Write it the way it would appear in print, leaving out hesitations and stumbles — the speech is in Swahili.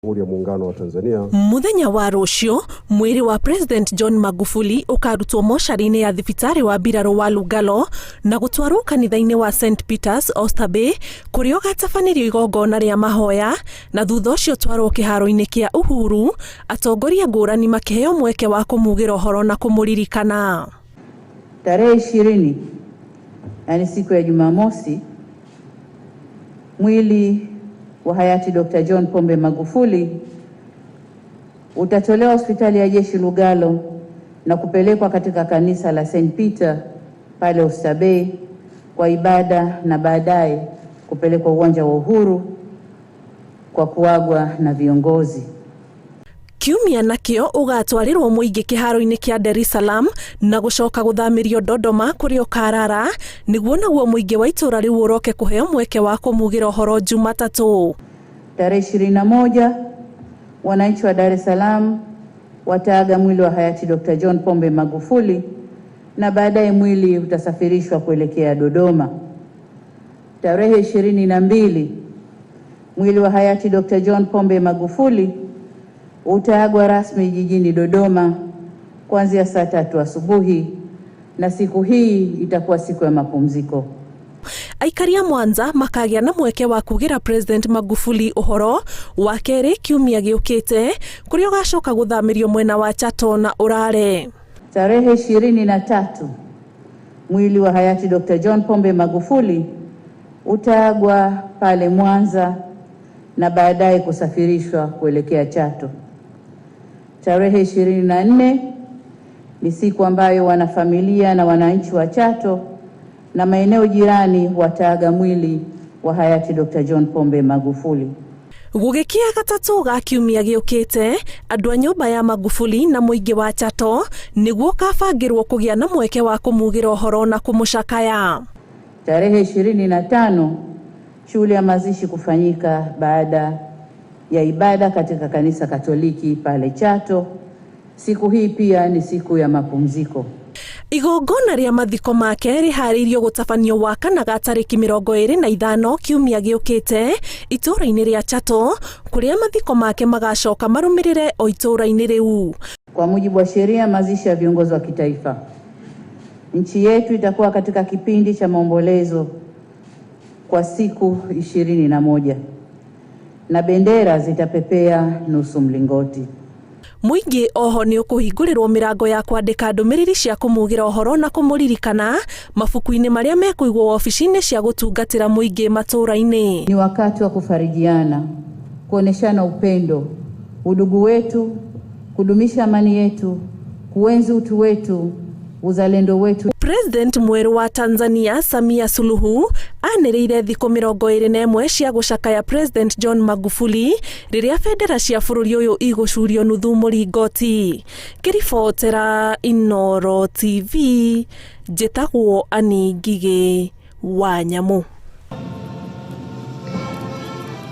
Jamhuri ya Muungano wa Tanzania. Muthenya wa rucio mwiri wa President John Magufuli ukarutwo moshari-ini ya thibitari wa Biraro wa Lugalo na gutwarwo kanitha-ini wa St Peters Oysterbay kuria ugatabanirio igongona ria mahoya na thutha ucio twarwo kiharo-ini kia Uhuru atongoria ngurani makiheo mweke wa kumugira uhoro na kumuririkana. Tarehe 20 yani siku ya Jumamosi, mwili wa hayati Dr. John Pombe Magufuli utatolewa hospitali ya jeshi Lugalo na kupelekwa katika kanisa la St Peter pale Oysterbay kwa ibada na baadaye kupelekwa uwanja wa Uhuru kwa kuagwa na viongozi. Kiumia nakio ugatwarirwo muingi kiharo-ini kia Dar es Salaam na gucoka guthamirio Dodoma kuria Karara niguo naguo muingi wa itura riu uroke kuheo mweke wa kumugira uhoro Jumatatu. Tarehe 21 wananchi wa Dar es Salaam wataaga mwili wa hayati Dr. John Pombe Magufuli na baadaye mwili utasafirishwa kuelekea Dodoma. Tarehe 22 mwili wa hayati Dr. John Pombe Magufuli utaagwa rasmi jijini Dodoma kuanzia saa 3 asubuhi na siku hii itakuwa siku ya mapumziko. Aikaria Mwanza makagia na mweke wa kugira President Magufuli uhoro wa keri kiumia giukite kuria ugacoka guthamirio mwena wa Chato na Urare. Tarehe 23 mwili wa hayati Dr. John Pombe Magufuli utaagwa pale Mwanza na baadaye kusafirishwa kuelekea Chato. Tarehe 24 ni siku ambayo wanafamilia na wananchi wa Chato na maeneo jirani wataaga mwili wa hayati Dr. John Pombe Magufuli. Gugikia gatatu ga kiumia giukite andu a nyumba ya Magufuli na muingi wa Chato niguo kabangirwo kugia na mweke wa kumugira uhoro na kumushakaya. Tarehe 25 shughuli ya mazishi kufanyika baada ya ibada katika kanisa Katoliki pale Chato. Siku hii pia ni siku ya mapumziko. Igongona ria mathiko make rihariirio gutabanio wa kana ga tariki 25 kiumia giukite itura-ini ria Chato kuria mathiko make magacoka marumirire o itura-ini riu. Kwa mujibu wa sheria mazishi ya viongozi wa kitaifa, nchi yetu itakuwa katika kipindi cha maombolezo kwa siku 21 na bendera zitapepea nusu mlingoti. Muingi oho ni ukuhingurirwo mirango ya kwandika ndumiriri cia kumugira uhoro na kumuririkana mafuku-ini maria mekuigwo ofici-ini cia gutungatira muingi matura-ini. Ni wakati wa kufarijiana, kuoneshana upendo, udugu wetu, kudumisha amani yetu, kuenzi utu wetu, uzalendo wetu. President mweru wa Tanzania Samia Suluhu aniriire thiko 21 cia gucakaya President John Magufuli riria bendera cia bururi uyu igucurio nuthu muringoti. Kiribotera Inooro TV, njitagwo Ani Ngigi wa Nyamu.